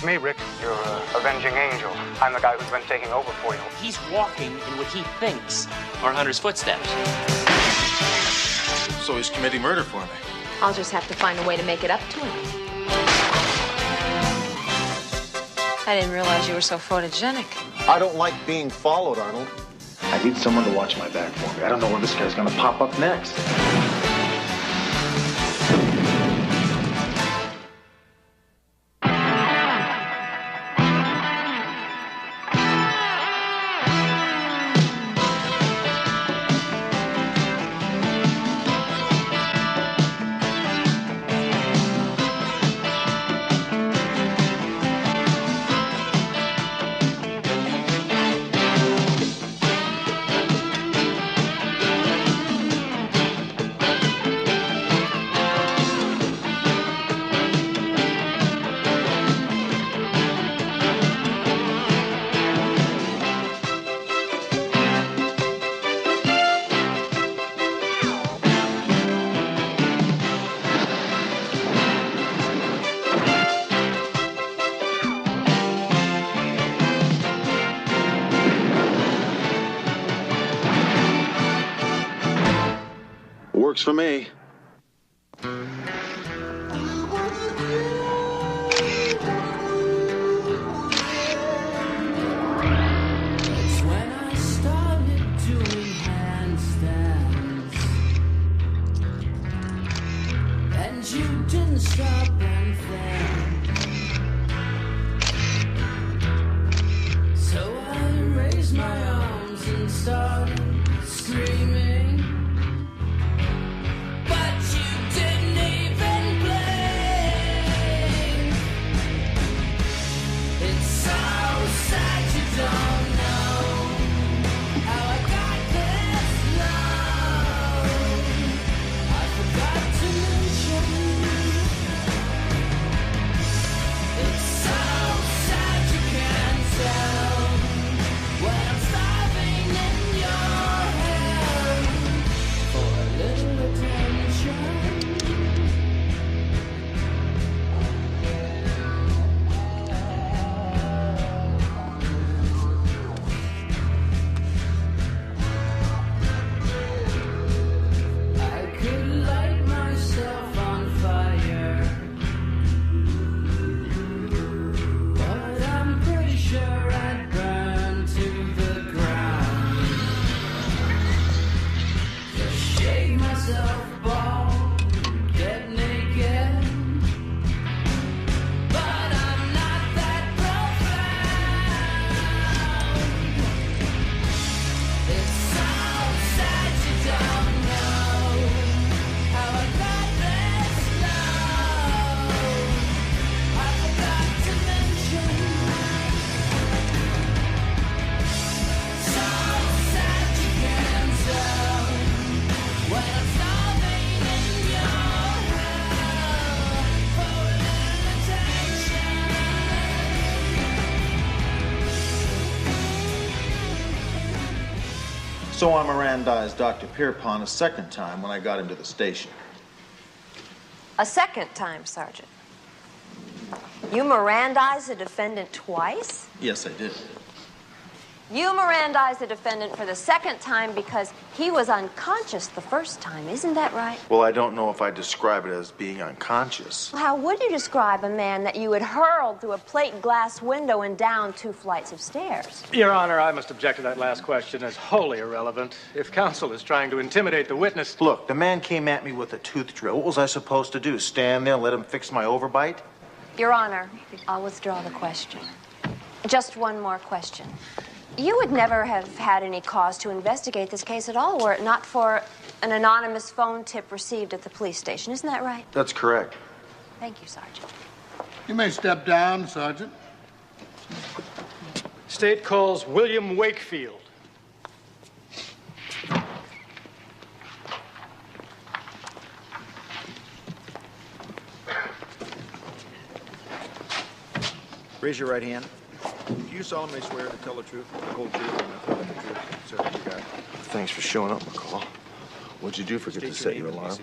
me, Rick. Your avenging angel. I'm the guy who's been taking over for you. He's walking in what he thinks are Hunter's footsteps. So he's committing murder for me. I'll just have to find a way to make it up to him. I didn't realize you were so photogenic. I don't like being followed, Arnold. I need someone to watch my back for me. I don't know when this guy's gonna pop up next. Works for me. So I Mirandized Dr. Pierpont a second time when I got him to the station. A second time, Sergeant. You Mirandized the defendant twice? Yes, I did. You Mirandized the defendant for the second time because he was unconscious the first time. Isn't that right? Well, I don't know if I describe it as being unconscious. How would you describe a man that you had hurled through a plate glass window and down 2 flights of stairs? Your Honor, I must object to that last question as wholly irrelevant. If counsel is trying to intimidate the witness... Look, the man came at me with a tooth drill. What was I supposed to do? Stand there and let him fix my overbite? Your Honor, I'll withdraw the question. Just one more question. You would never have had any cause to investigate this case at all were it not for an anonymous phone tip received at the police station. Isn't that right? That's correct. Thank you, Sergeant. You may step down, Sergeant. State calls William Wakefield. Raise your right hand. Do you solemnly swear to tell the truth, the whole truth, and nothing but the truth? Sir, you got it. Thanks for showing up, McCall. What'd you do? Forget to set your alarm?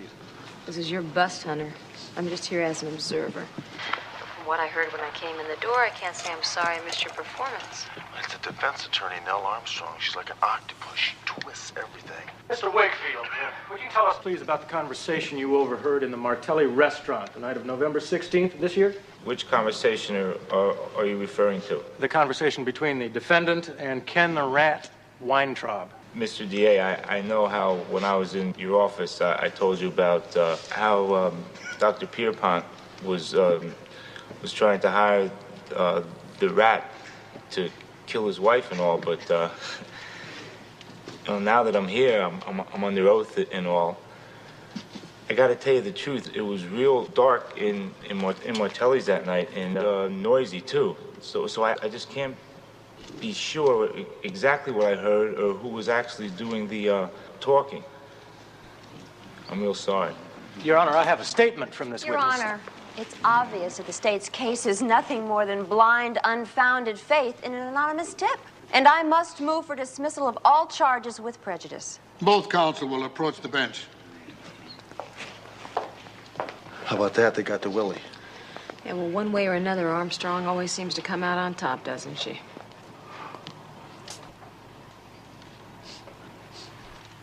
This is your bust, Hunter. I'm just here as an observer. From what I heard when I came in the door, I can't say I'm sorry I missed your performance. It's the defense attorney, Nell Armstrong. She's like an octopus. She twists everything. Mr. Wakefield, would you tell us, please, about the conversation you overheard in the Martelli restaurant the night of November 16th of this year? Which conversation are you referring to? The conversation between the defendant and Ken the Rat Weintraub. Mr. DA, I know how when I was in your office, I told you about how Dr. Pierpont was trying to hire the rat to kill his wife and all, but now that I'm here, I'm under oath and all. I gotta tell you the truth, it was real dark in Martelli's that night and noisy too. So I just can't be sure exactly what I heard or who was actually doing the talking. I'm real sorry. Your Honor, I have a statement from this Your witness. Honor, it's obvious that the state's case is nothing more than blind, unfounded faith in an anonymous tip. And I must move for dismissal of all charges with prejudice. Both counsel will approach the bench. How about that? They got the Willie. Yeah, well, one way or another, Armstrong always seems to come out on top, doesn't she?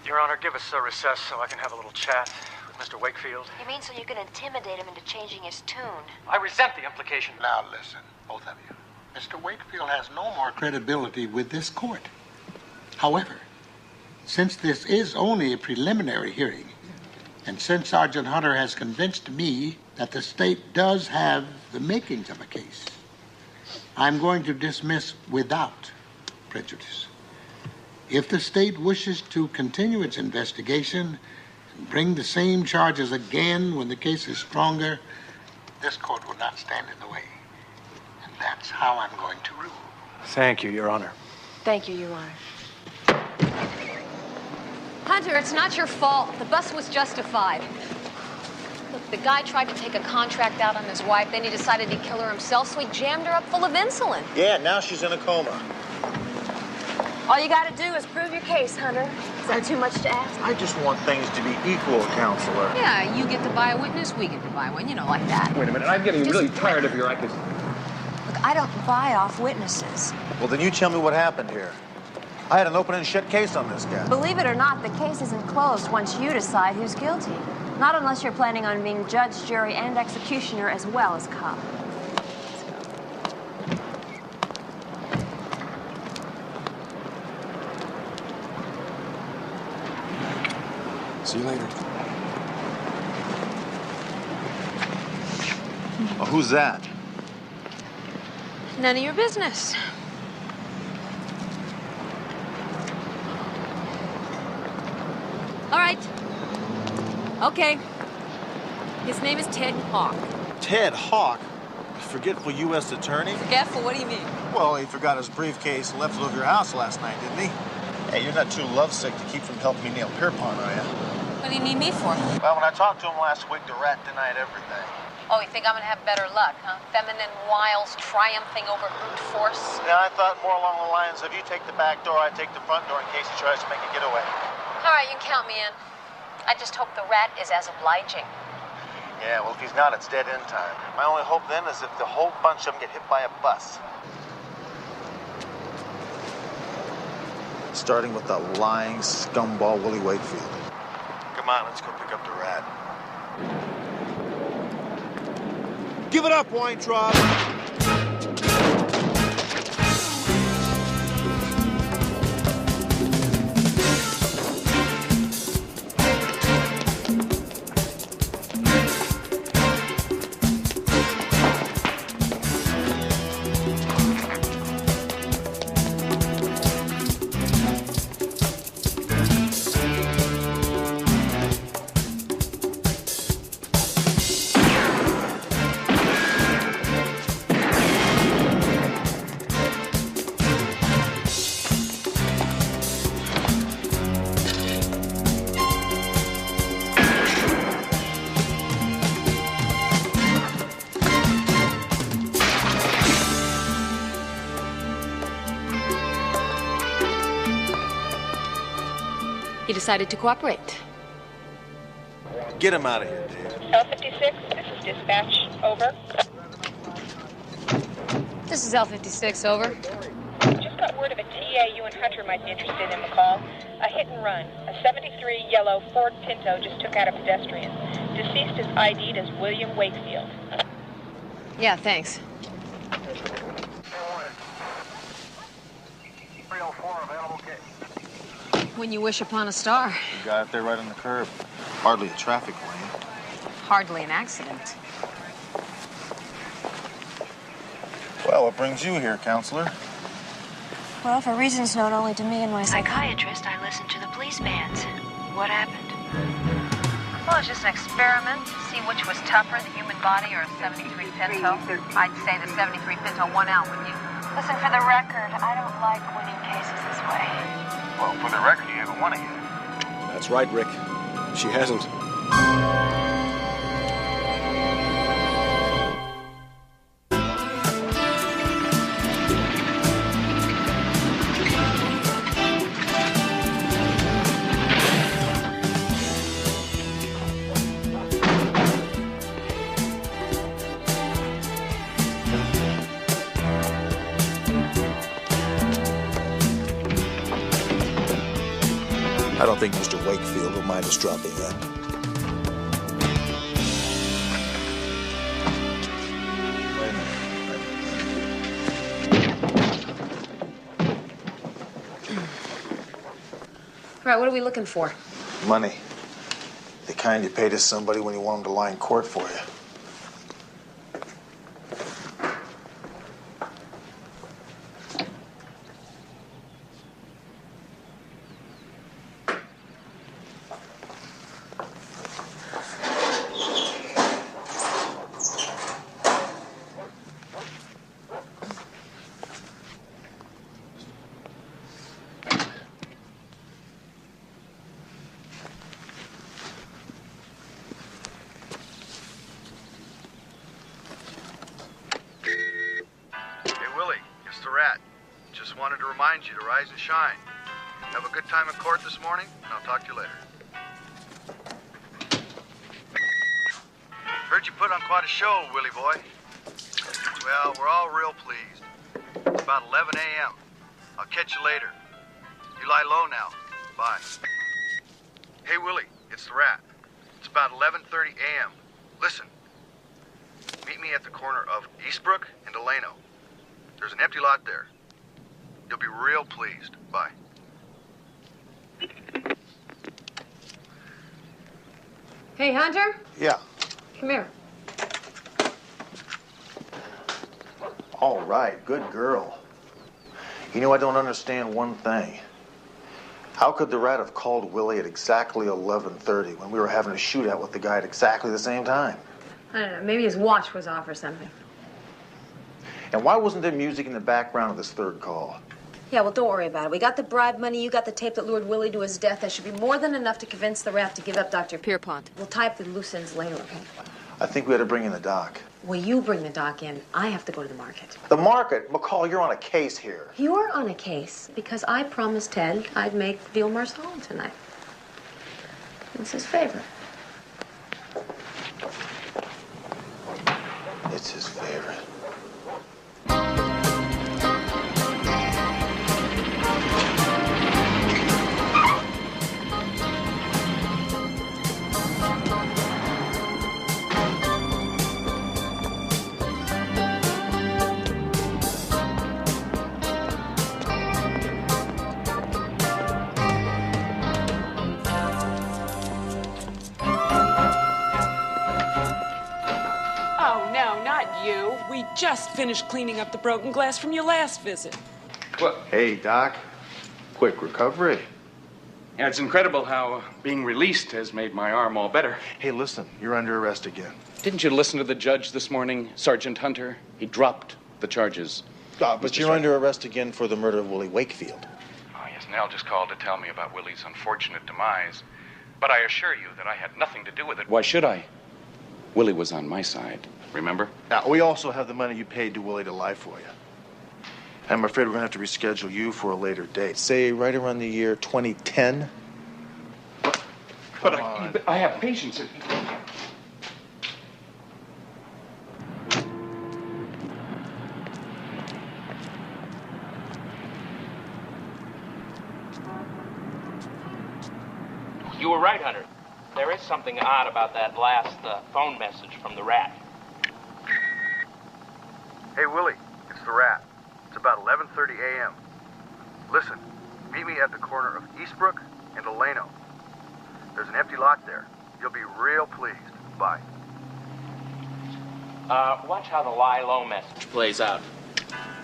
Your Honor, give us a recess so I can have a little chat with Mr. Wakefield. You mean so you can intimidate him into changing his tune? I resent the implication. Now listen, both of you. Mr. Wakefield has no more credibility with this court. However, since this is only a preliminary hearing, and since Sergeant Hunter has convinced me that the state does have the makings of a case, I'm going to dismiss without prejudice. If the state wishes to continue its investigation and bring the same charges again when the case is stronger, this court will not stand in the way. And that's how I'm going to rule. Thank you, Your Honor. Thank you, Your Honor. Hunter, it's not your fault. The bus was justified. Look, the guy tried to take a contract out on his wife, then he decided he'd kill her himself, so he jammed her up full of insulin. Yeah, now she's in a coma. All you gotta do is prove your case, Hunter. Is that too much to ask? I just want things to be equal, counselor. Yeah, you get to buy a witness, we get to buy one, you know, like that. Wait a minute, I'm getting really tired of your acting. Look, I don't buy off witnesses. Well, then you tell me what happened here. I had an open and shut case on this guy. Believe it or not, the case isn't closed once you decide who's guilty. Not unless you're planning on being judge, jury, and executioner as well as cop. See you later. Oh, who's that? None of your business. All right. Okay. His name is Ted Hawk. Ted Hawk? Forgetful U.S. attorney? Forgetful? What do you mean? Well, he forgot his briefcase and left it over your house last night, didn't he? Hey, you're not too lovesick to keep from helping me nail Pierpont, are you? What do you need me for? Well, when I talked to him last week, the rat denied everything. Oh, you think I'm gonna have better luck, huh? Feminine wiles triumphing over brute force? Yeah, I thought more along the lines of you take the back door, I take the front door in case he tries to make a getaway. All right, you can count me in. I just hope the rat is as obliging. Yeah, well, if he's not, it's dead end time. My only hope then is if the whole bunch of them get hit by a bus. Starting with the lying scumball Willie Wakefield. Come on, let's go pick up the rat. Give it up, Weintraub! He decided to cooperate. Get him out of here, Dave. L56, this is dispatch. Over. This is L56, over. Just got word of a TA you and Hunter might be interested in, McCall. A hit and run. A 73 yellow Ford Pinto just took out a pedestrian. Deceased is ID'd as William Wakefield. Yeah, thanks. When you wish upon a star. You got it there right on the curb. Hardly a traffic lane. Hardly an accident. Well, what brings you here, counselor? Well, for reasons known only to me and my psychiatrist, I listened to the police bands. What happened? Well, it's just an experiment to see which was tougher, the human body or a 73 Pinto. I'd say the 73 Pinto won out with you. Listen, for the record, I don't like winning cases this way. Well, for the record, you haven't won it yet. That's right, Rick. She hasn't. I don't think Mr. Wakefield will mind us dropping in. Right, what are we looking for? Money. The kind you pay to somebody when you want them to lie in court for you. Just wanted to remind you to rise and shine. Have a good time in court this morning, and I'll talk to you later. Heard you put on quite a show, Willie boy. Well, we're all real pleased. It's about 11 a.m. I'll catch you later. You lie low now. Bye. Hey, Willie, it's the Rat. It's about 11:30 a.m. Listen, meet me at the corner of Eastbrook and Delano. There's an empty lot there. You'll be real pleased. Bye. Hey, Hunter? Yeah. Come here. All right, good girl. You know, I don't understand one thing. How could the Rat have called Willie at exactly 11:30 when we were having a shootout with the guy at exactly the same time? I don't know, maybe his watch was off or something. And why wasn't there music in the background of this third call? Yeah, well, don't worry about it. We got the bribe money, you got the tape that lured Willie to his death. That should be more than enough to convince the Rat to give up Dr. Pierpont. We'll tie up the loose ends later, okay? I think we ought to bring in the doc. Well, you bring the doc in. I have to go to the market. The market? McCall, you're on a case here. You're on a case because I promised Ted I'd make veal marsala tonight. It's his favorite. It's his favorite. You. We just finished cleaning up the broken glass from your last visit. What? Hey, Doc. Quick recovery. Yeah, it's incredible how being released has made my arm all better. Hey, listen, you're under arrest again. Didn't you listen to the judge this morning, Sergeant Hunter? He dropped the charges. But you're under arrest again for the murder of Willie Wakefield. Oh, yes, Nell just called to tell me about Willie's unfortunate demise. But I assure you that I had nothing to do with it. Why should I? Willie was on my side, remember? Now, we also have the money you paid to Willie to lie for you. I'm afraid we're going to have to reschedule you for a later date. Say right around the year 2010. But I have patience. were right, Hunter. There is something odd about that last phone message from the rat. Hey, Willie, it's the rat. It's about 11:30 a.m. Listen, meet me at the corner of Eastbrook and Delano. There's an empty lot there. You'll be real pleased. Bye. Watch how the lie low message plays out.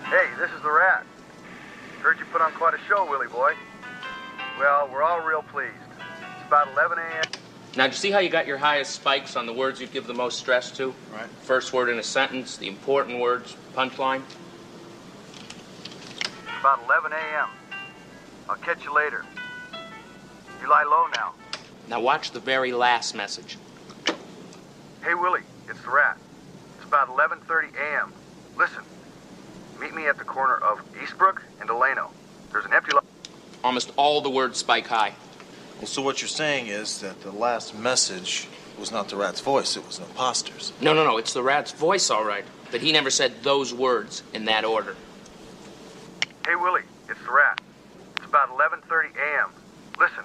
Hey, this is the rat. Heard you put on quite a show, Willie boy. Well, we're all real pleased. It's about 11 a.m. Now, do you see how you got your highest spikes on the words you'd give the most stress to? Right. First word in a sentence, the important words, punchline. About 11 a.m. I'll catch you later. You lie low now. Now watch the very last message. Hey, Willie, it's the rat. It's about 11:30 a.m. Listen, meet me at the corner of Eastbrook and Delano. There's an empty lot. Almost all the words spike high. Well, so what you're saying is that the last message was not the rat's voice, it was an imposter's. No, it's the rat's voice, all right. But he never said those words in that order. Hey, Willie, it's the rat. It's about 11:30 a.m. Listen,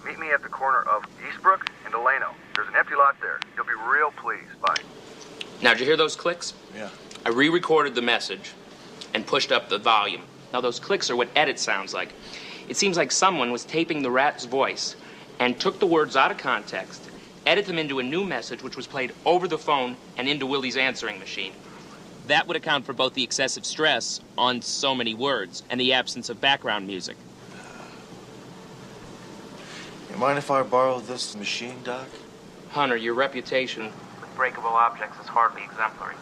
meet me at the corner of Eastbrook and Delano. There's an empty lot there. You'll be real pleased. Bye. Now, did you hear those clicks? Yeah. I re-recorded the message and pushed up the volume. Now, those clicks are what edit sounds like. It seems like someone was taping the rat's voice and took the words out of context, edited them into a new message which was played over the phone and into Willie's answering machine. That would account for both the excessive stress on so many words and the absence of background music. You mind if I borrow this machine, Doc? Hunter, your reputation with breakable objects is hardly exemplary.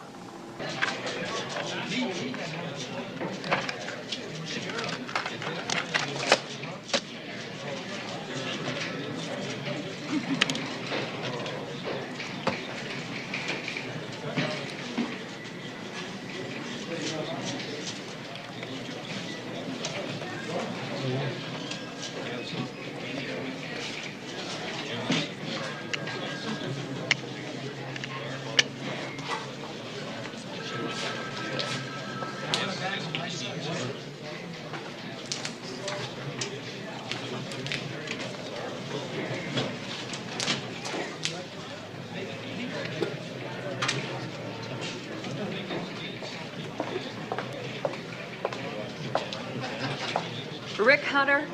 Rick Hunter.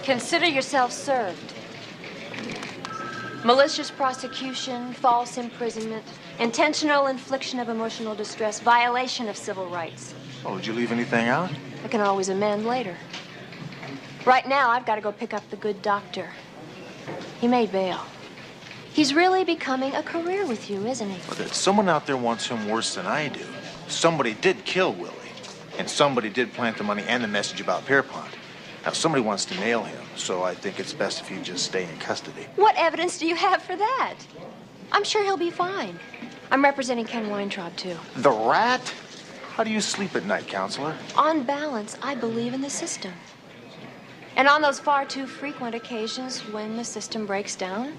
Consider yourself served. Malicious prosecution, false imprisonment, intentional infliction of emotional distress, violation of civil rights. Oh, did you leave anything out? I can always amend later. Right now, I've got to go pick up the good doctor. He made bail. He's really becoming a career with you, isn't he? Well, someone out there wants him worse than I do. Somebody did kill Willie, and somebody did plant the money and the message about Pierpont. Now, somebody wants to nail him, so I think it's best if you just stay in custody. What evidence do you have for that? I'm sure he'll be fine. I'm representing Ken Weintraub, too. The rat? How do you sleep at night, counselor? On balance, I believe in the system. And on those far too frequent occasions when the system breaks down,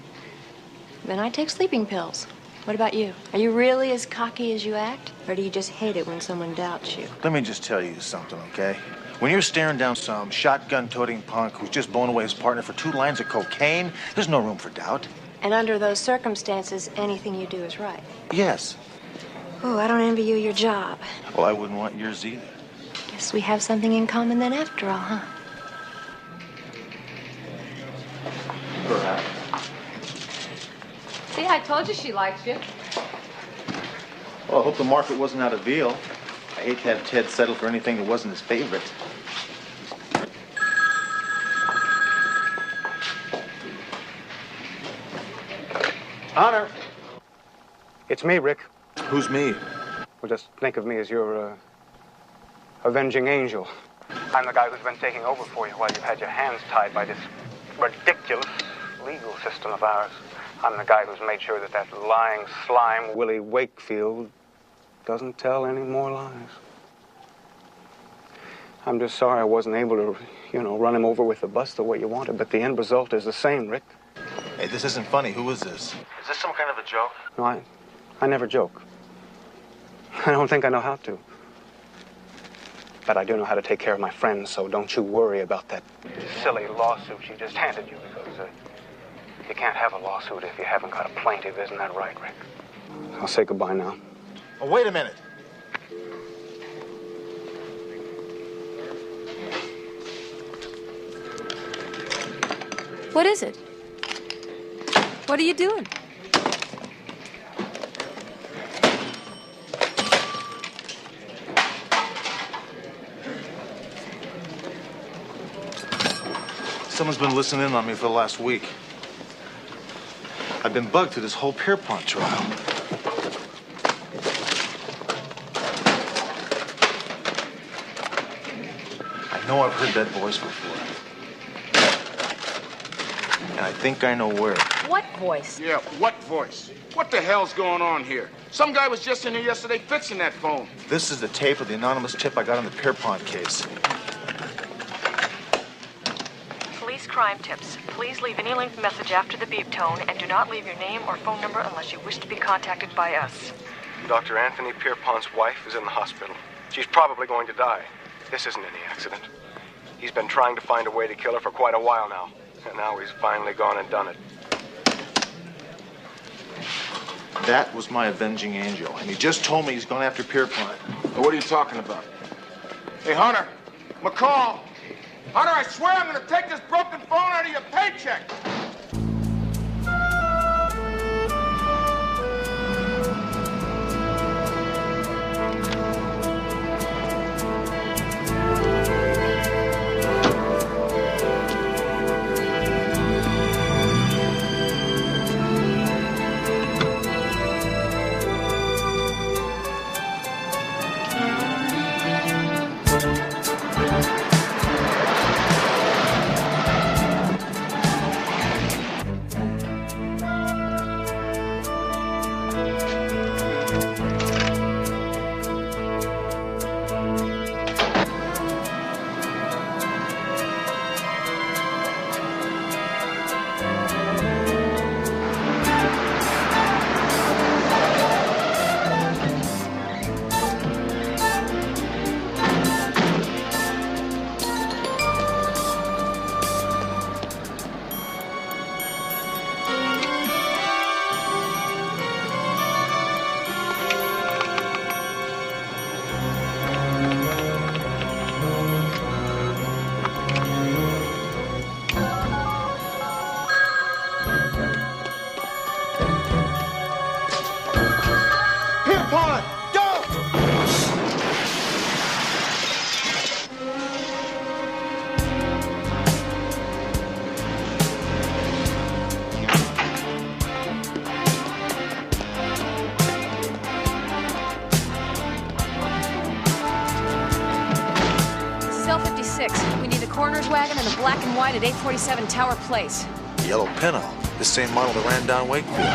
then I take sleeping pills. What about you? Are you really as cocky as you act? Or do you just hate it when someone doubts you? Let me just tell you something, okay? When you're staring down some shotgun-toting punk who's just blown away his partner for 2 lines of cocaine, there's no room for doubt. And under those circumstances, anything you do is right. Yes. Oh, I don't envy you your job. Well, I wouldn't want yours either. Guess we have something in common then after all, huh? Perhaps. See, I told you she liked you. Well, I hope the market wasn't out of veal. I hate to have Ted settle for anything that wasn't his favorite. Hunter. It's me, Rick. Who's me? Well, just think of me as your, avenging angel. I'm the guy who's been taking over for you while you've had your hands tied by this ridiculous legal system of ours. I'm the guy who's made sure that that lying slime, Willie Wakefield, doesn't tell any more lies. I'm just sorry I wasn't able to, run him over with the bus the way you wanted, but the end result is the same, Rick. Hey, this isn't funny. Who is this? Is this some kind of a joke? No, I never joke. I don't think I know how to. But I do know how to take care of my friends, so don't you worry about that silly lawsuit she just handed you, because you can't have a lawsuit if you haven't got a plaintiff, isn't that right, Rick? I'll say goodbye now. Oh, wait a minute. What is it? What are you doing? Someone's been listening in on me for the last week. I've been bugged through this whole Pierpont trial. I know I've heard that voice before. And I think I know where. What voice? Yeah, what voice? What the hell's going on here? Some guy was just in here yesterday fixing that phone. This is the tape of the anonymous tip I got on the Pierpont case. Police crime tips. Please leave any length message after the beep tone and do not leave your name or phone number unless you wish to be contacted by us. Dr. Anthony Pierpont's wife is in the hospital. She's probably going to die. This isn't any accident. He's been trying to find a way to kill her for quite a while now. And now he's finally gone and done it. That was my avenging angel, and he just told me he's going after Pierpont. Now, what are you talking about? Hey, Hunter, McCall. Hunter, I swear I'm going to take this broken phone out of your paycheck. We need a coroner's wagon and a black and white at 847 Tower Place. Yellow Pinto. The same model that ran down Wakefield.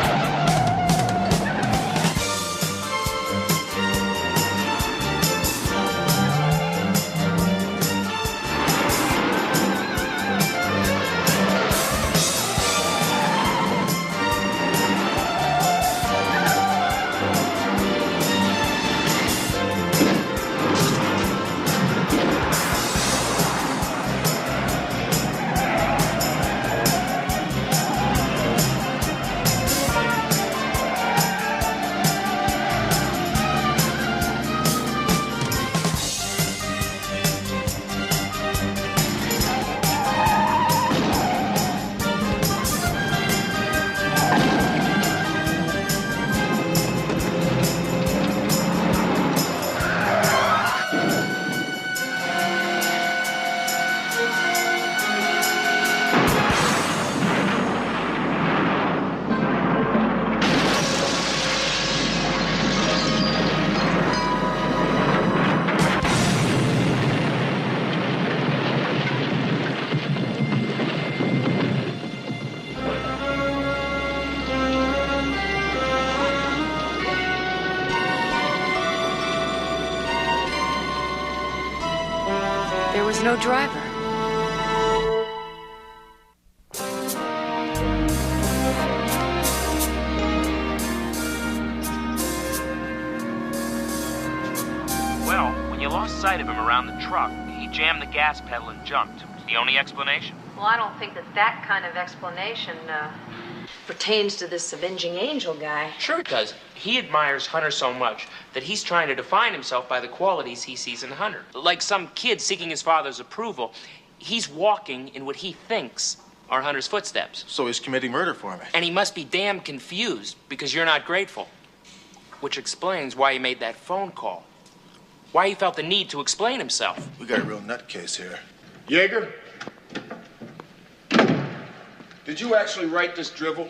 There was no driver. around the truck. He jammed the gas pedal and jumped. It's the only explanation. Well, I don't think that kind of explanation pertains to this avenging angel guy. Sure it does. He admires Hunter so much that he's trying to define himself by the qualities he sees in Hunter. Like some kid seeking his father's approval, he's walking in what he thinks are Hunter's footsteps. So he's committing murder for me. And he must be damn confused because you're not grateful. Which explains why he made that phone call. Why he felt the need to explain himself. We got a real nutcase here. Jaeger? Did you actually write this drivel?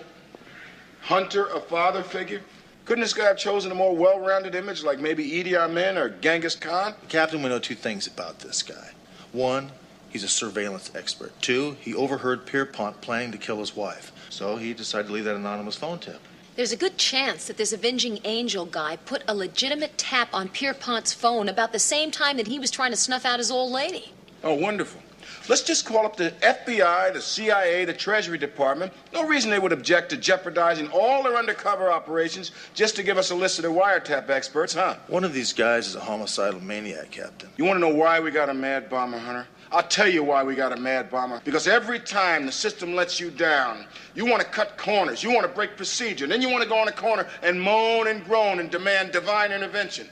Hunter, a father figure? Couldn't this guy have chosen a more well-rounded image like maybe Idi Amin or Genghis Khan? Captain, we know two things about this guy. One, he's a surveillance expert. Two, he overheard Pierpont planning to kill his wife. So he decided to leave that anonymous phone tip. There's a good chance that this avenging angel guy put a legitimate tap on Pierpont's phone about the same time that he was trying to snuff out his old lady. Oh, wonderful. Let's just call up the FBI, the CIA, the Treasury Department. No reason they would object to jeopardizing all their undercover operations just to give us a list of their wiretap experts, huh? One of these guys is a homicidal maniac, Captain. You want to know why we got a mad bomber, Hunter? I'll tell you why we got a mad bomber. Because every time the system lets you down, you want to cut corners, you want to break procedure, and then you want to go on a corner and moan and groan and demand divine intervention.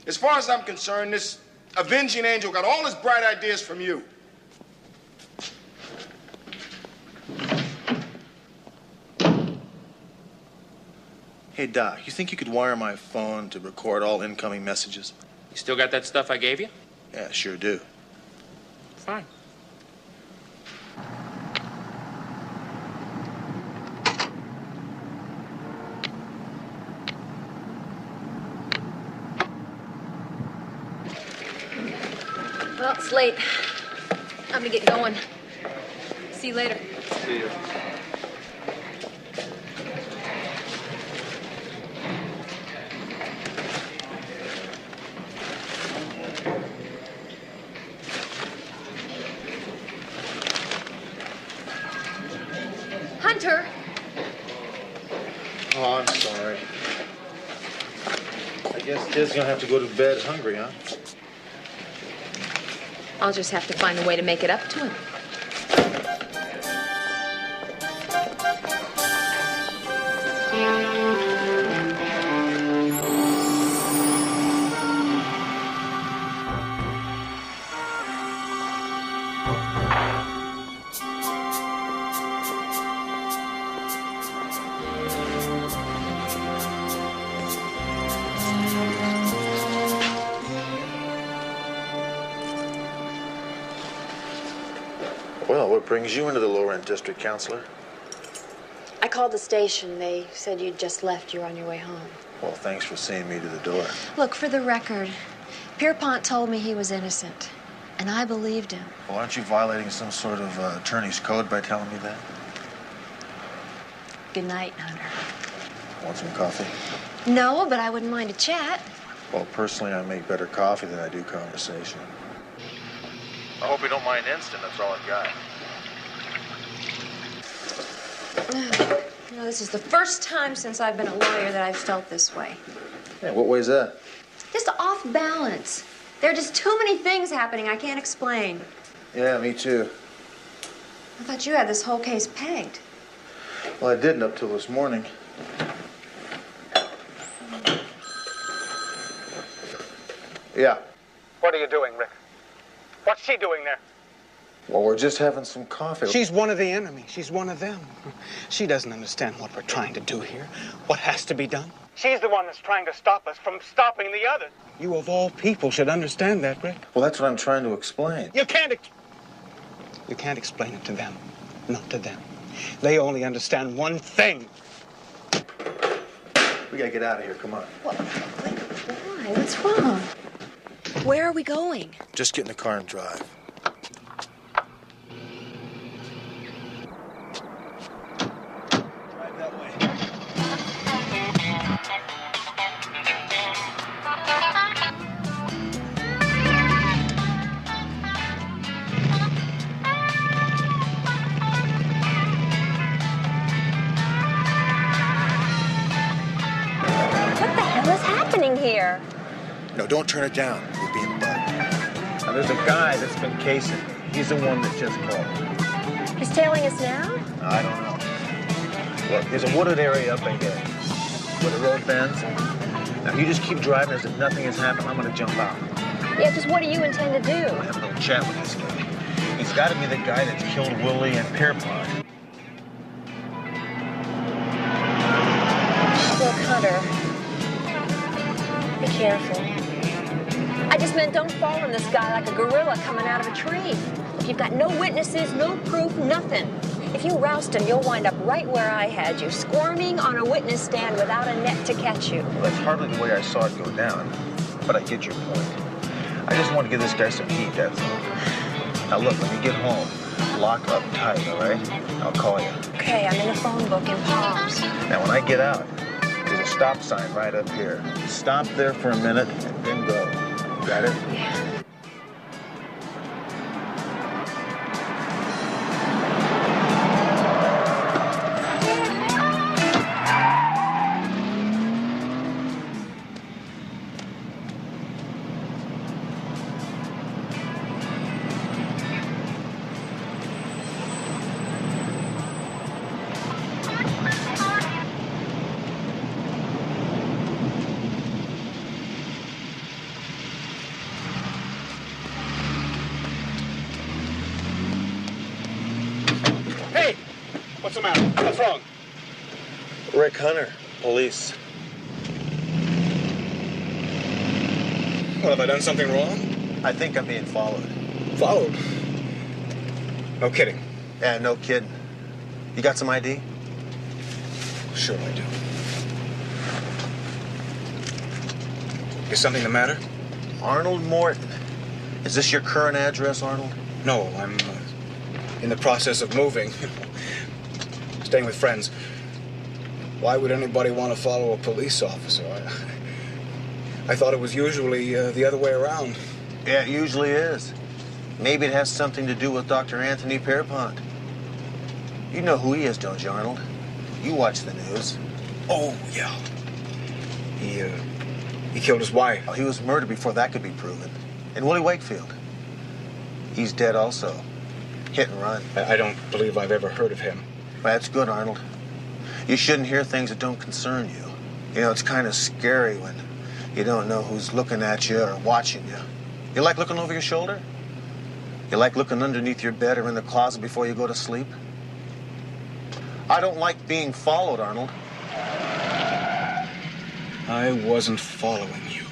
As far as I'm concerned, this avenging angel got all his bright ideas from you. Hey, Doc, you think you could wire my phone to record all incoming messages? You still got that stuff I gave you? Yeah, sure do. Fine. Well, it's late. I'm gonna get going. See you later. See you. Hunter! Oh, I'm sorry. I guess Kid's gonna have to go to bed hungry, huh? I'll just have to find a way to make it up to him. Well, what brings you into the lower-end district, counselor? I called the station. They said you'd just left. You're on your way home. Well, thanks for seeing me to the door. Look, for the record, Pierpont told me he was innocent, and I believed him. Well, aren't you violating some sort of attorney's code by telling me that? Good night, Hunter. Want some coffee? No, but I wouldn't mind a chat. Well, personally, I make better coffee than I do conversation. I hope you don't mind instant. That's all I've got. You know, this is the first time since I've been a lawyer that I've felt this way. Hey, what way's that? Just off balance. There are just too many things happening I can't explain. Yeah, me too. I thought you had this whole case pegged. Well, I didn't up till this morning. Yeah. What are you doing, Rick? What's she doing there? Well, we're just having some coffee. She's one of the enemy. She's one of them. She doesn't understand what we're trying to do here, what has to be done. She's the one that's trying to stop us from stopping the other. You, of all people, should understand that, Rick. Well, that's what I'm trying to explain. You can't explain it to them. Not to them. They only understand one thing. We gotta get out of here. Come on. What? Why? What's wrong? Where are we going? Just get in the car and drive. What the hell is happening here? No, don't turn it down. We're being bugged. there's a guy that's been casing me. He's the one that just called. He's tailing us now? I don't know. Look, there's a wooded area up ahead where the road bends. Now, if you just keep driving as if nothing has happened, I'm going to jump out. Yeah, just what do you intend to do? I have a little chat with this guy. He's got to be the guy that's killed Willie and Pierpont. Look, Hunter, be careful. I just meant don't fall on this guy like a gorilla coming out of a tree. If you've got no witnesses, no proof, nothing. If you roust him, you'll wind up right where I had you, squirming on a witness stand without a net to catch you. Well, that's hardly the way I saw it go down, but I get your point. I just want to give this guy some heat, that's all. Now, look, when you get home, lock up tight, all right? I'll call you. Okay, I'm in the phone book in Palms. Now, when I get out, there's a stop sign right up here. Stop there for a minute and then go. Got it? Yeah. What's the matter? What's wrong? Rick Hunter, police. Well, have I done something wrong? I think I'm being followed. Followed? No kidding. Yeah, no kidding. You got some ID? Sure I do. Is something the matter? Arnold Morton. Is this your current address, Arnold? No, I'm in the process of moving. Staying with friends. Why would anybody want to follow a police officer? I thought it was usually the other way around. Yeah, it usually is. Maybe it has something to do with Dr. Anthony Pierpont. You know who he is, don't you, Arnold? You watch the news. Oh, yeah. He killed his wife. Oh, he was murdered before that could be proven. And Willie Wakefield. He's dead also. Hit and run. I don't believe I've ever heard of him. Well, that's good, Arnold. You shouldn't hear things that don't concern you. You know, it's kind of scary when you don't know who's looking at you or watching you. You like looking over your shoulder? You like looking underneath your bed or in the closet before you go to sleep? I don't like being followed, Arnold. I wasn't following you.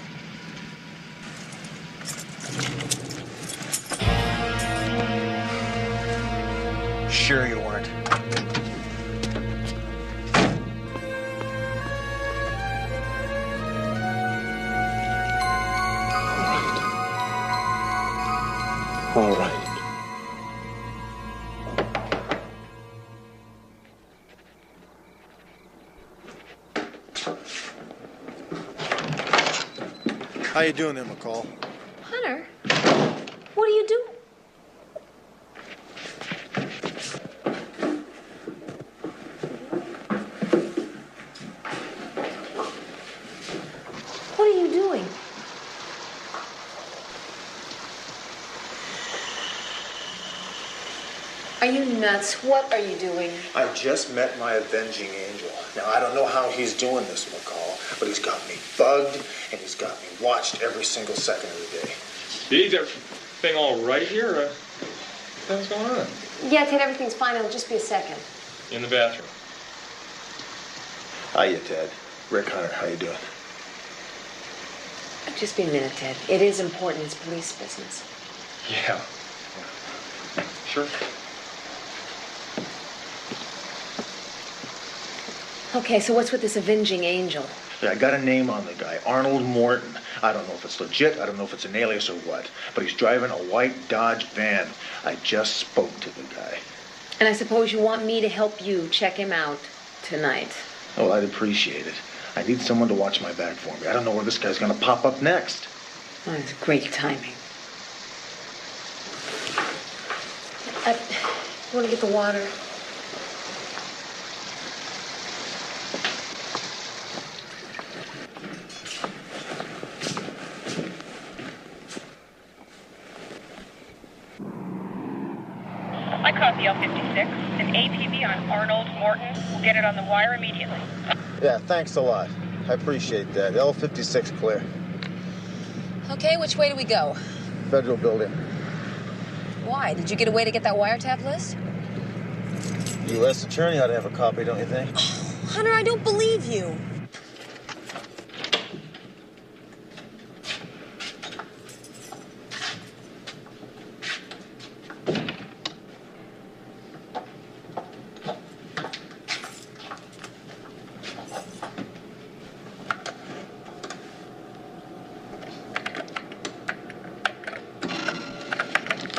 Sure you weren't. All right. How you doing there, McCall? Hunter, what are you doing? What are you doing? Are you nuts? What are you doing? I just met my avenging angel. Now, I don't know how he's doing this, McCall, but he's got me bugged, and he's got me watched every single second of the day. Is everything all right here? What's going on? Yeah, Ted, everything's fine. It'll just be a second. In the bathroom. Hiya, Ted. Rick Hunter, how you doing? Just be a minute, Ted. It is important. It's police business. Yeah. Sure. Okay, so what's with this avenging angel? Yeah, I got a name on the guy, Arnold Morton. I don't know if it's legit, I don't know if it's an alias or what, but he's driving a white Dodge van. I just spoke to the guy. And I suppose you want me to help you check him out tonight. Oh, I'd appreciate it. I need someone to watch my back for me. I don't know where this guy's gonna pop up next. Oh, it's great timing. You want to get the water? copy L56? An APB on Arnold Morton. We'll get it on the wire immediately. Yeah, thanks a lot. I appreciate that. L56 clear. Okay, which way do we go? Federal building. Why? Did you get a way to get that wiretap list? U.S. attorney ought to have a copy, don't you think? Hunter, I don't believe you.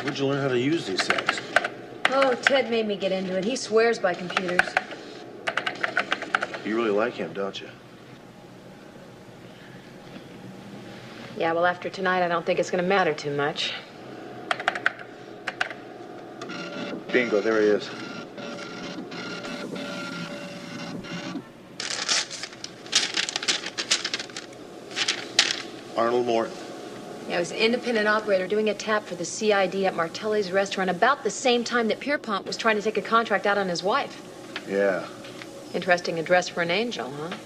Where'd you learn how to use these things? Oh, Ted made me get into it. He swears by computers. You really like him, don't you? Yeah, well, after tonight, I don't think it's going to matter too much. Bingo, there he is. Arnold Morton. Yeah, I was an independent operator doing a tap for the CID at Martelli's restaurant about the same time that Pierpont was trying to take a contract out on his wife. Yeah. Interesting address for an angel, huh?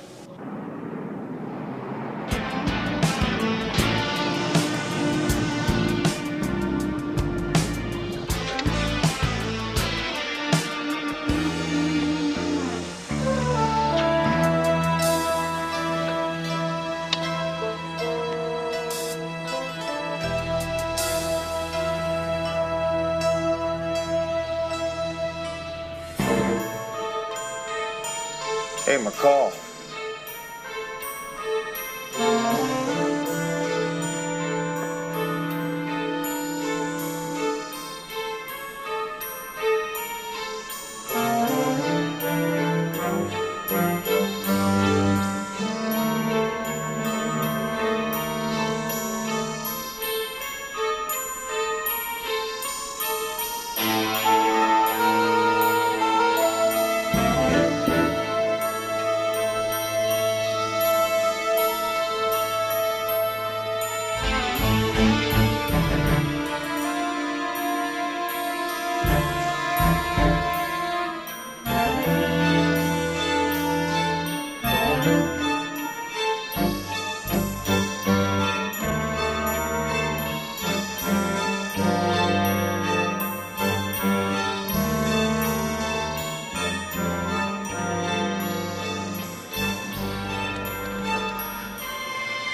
Hey, McCall.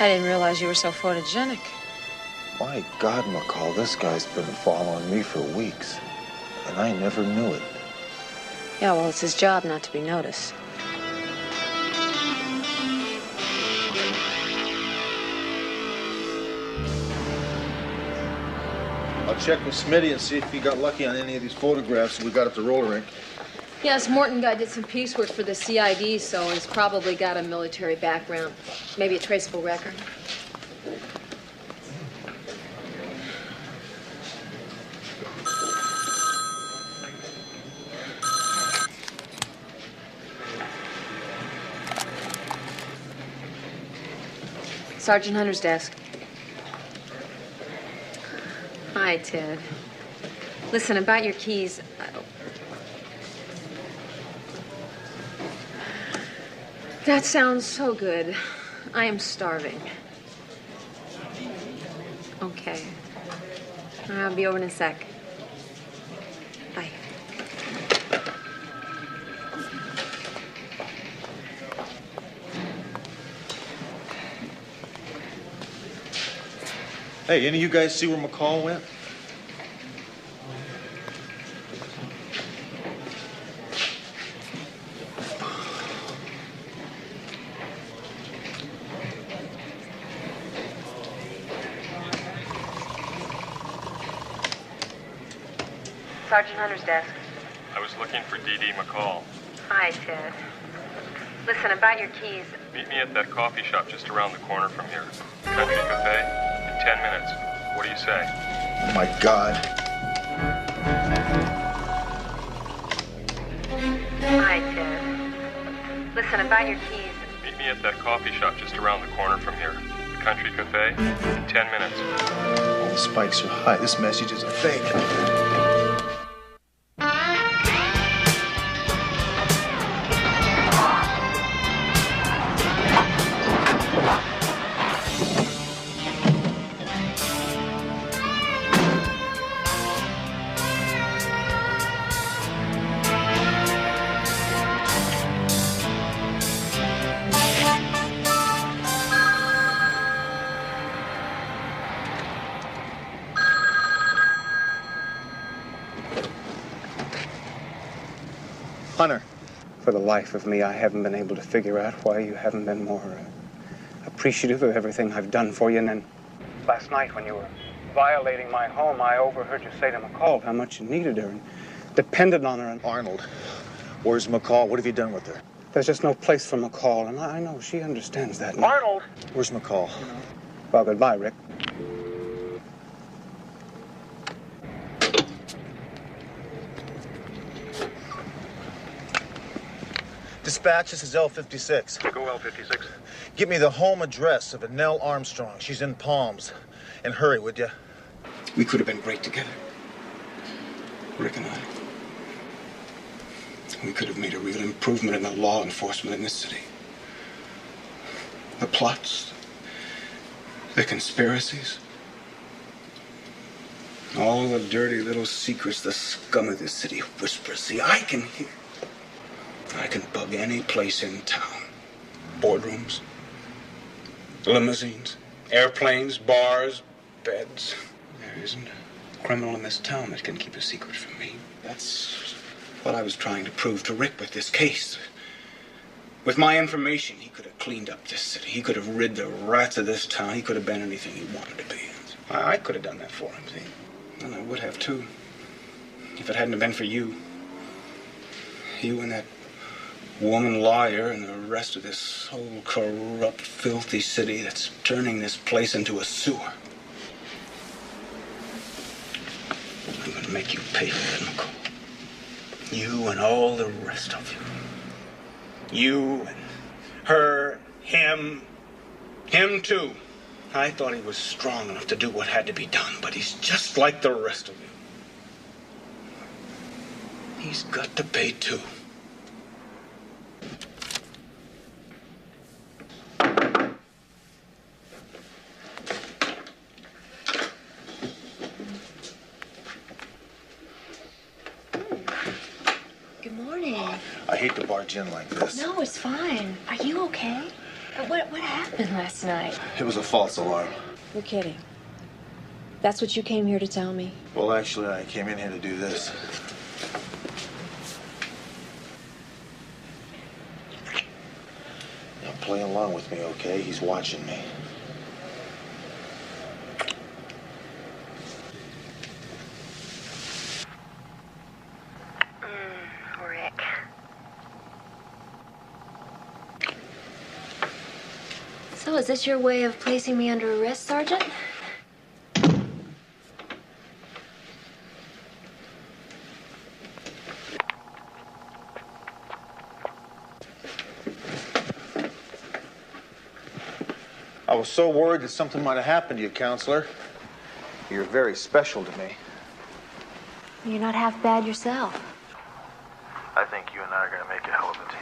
I didn't realize you were so photogenic. My God, McCall, this guy's been following me for weeks, and I never knew it. Yeah, well, it's his job not to be noticed. I'll check with Smitty and see if he got lucky on any of these photographs we got at the roller rink. Yes, Morton guy did some piecework for the CID, so he's probably got a military background. Maybe a traceable record. Sergeant Hunter's desk. Hi, Ted. Listen, about your keys. That sounds so good. I am starving. Okay. I'll be over in a sec. Bye. Hey, any of you guys see where McCall went? Sergeant Hunter's desk. I was looking for D.D. McCall. Hi, Ted. Listen, about your keys. Meet me at that coffee shop just around the corner from here. Country Cafe. In 10 minutes. What do you say? Oh, my God. Hi, Ted. Listen, about your keys. Meet me at that coffee shop just around the corner from here. The Country Cafe. In 10 minutes. All the spikes are high. This message is a fake. Hunter. For the life of me, I haven't been able to figure out why you haven't been more appreciative of everything I've done for you. And then last night when you were violating my home, I overheard you say to McCall how much you needed her and depended on her. And Arnold, where's McCall? What have you done with her? There's just no place for McCall, and I know she understands that. Arnold! Where's McCall? Well, goodbye, Rick. Dispatch, this is L56. Go L56. Give me the home address of Annelle Armstrong. She's in Palms. And hurry, would you? We could have been great together. Rick and I. We could have made a real improvement in the law enforcement in this city. The plots, the conspiracies, all the dirty little secrets the scum of this city whispers. See, I can hear. I can bug any place in town. Boardrooms, limousines, airplanes, bars, beds. There isn't a criminal in this town that can keep a secret from me. That's what I was trying to prove to Rick with this case. With my information, he could have cleaned up this city. He could have rid the rats of this town. He could have been anything he wanted to be. I could have done that for him, see? And I would have, too. If it hadn't have been for you. You and that woman liar and the rest of this whole corrupt, filthy city that's turning this place into a sewer. I'm going to make you pay for that, McCall. You and all the rest of you. You and her, him too. I thought he was strong enough to do what had to be done, but he's just like the rest of you. He's got to pay too. Good morning. I hate to barge in like this. No, it's fine. Are you okay? What happened last night? It was a false alarm. You're kidding. That's what you came here to tell me? Well, actually, I came in here to do this. Now, play along with me, okay? He's watching me. Rick. So, is this your way of placing me under arrest, Sergeant? I was so worried that something might have happened to you, Counselor. You're very special to me. You're not half bad yourself. I think you and I are going to make a hell of a team.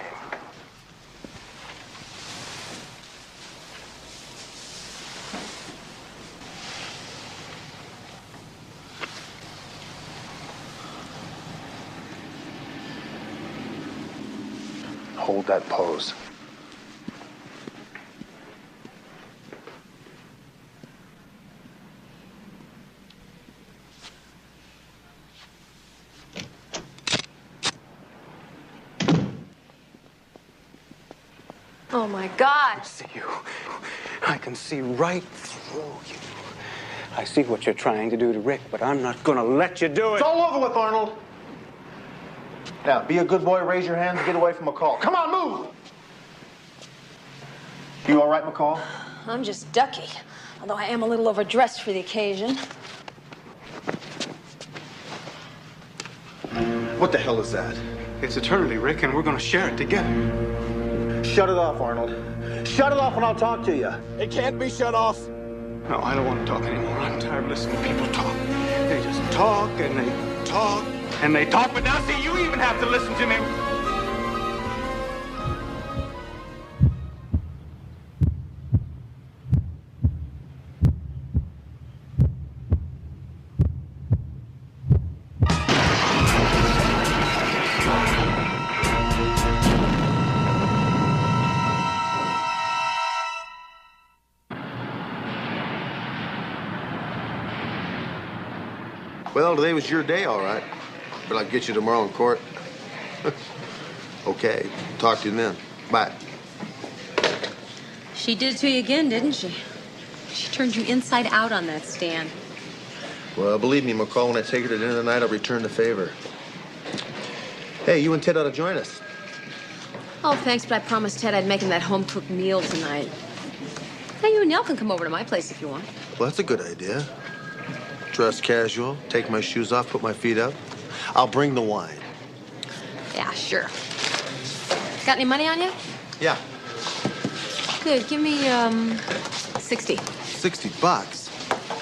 Hold that pose. Oh, my God. I see you. I can see right through you. I see what you're trying to do to Rick, but I'm not going to let you do it. It's all over with, Arnold. Now, be a good boy, raise your hand, and get away from McCall. Come on, move! You all right, McCall? I'm just ducky, although I am a little overdressed for the occasion. What the hell is that? It's eternity, Rick, and we're going to share it together. Shut it off, Arnold. Shut it off and I'll talk to you. It can't be shut off. No, I don't want to talk anymore. I'm tired of listening to people talk. They just talk and they talk and they talk, but now see, you even have to listen to me. Well, today was your day, all right. But I'll get you tomorrow in court. Okay, talk to you then. Bye. She did it to you again, didn't she? She turned you inside out on that stand. Well, believe me, McCall, when I take her to dinner tonight, I'll return the favor. Hey, you and Ted ought to join us. Oh, thanks, but I promised Ted I'd make him that home-cooked meal tonight. Hey, you and Nell can come over to my place if you want. Well, that's a good idea. Dress casual, take my shoes off, put my feet up. I'll bring the wine. Yeah, sure. Got any money on you? Yeah. Good. Give me, 60. $60?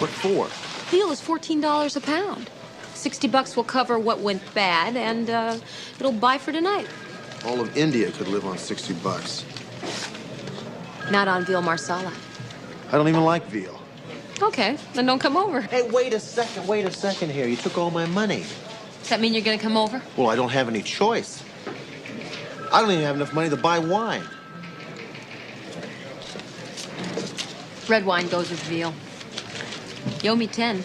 What for? Veal is $14 a pound. $60 will cover what went bad, and, it'll buy for tonight. All of India could live on $60. Not on veal marsala. I don't even like veal. Okay, then don't come over. Hey, wait a second here. You took all my money. Does that mean you're gonna come over? Well, I don't have any choice. I don't even have enough money to buy wine. Red wine goes with veal. You owe me 10.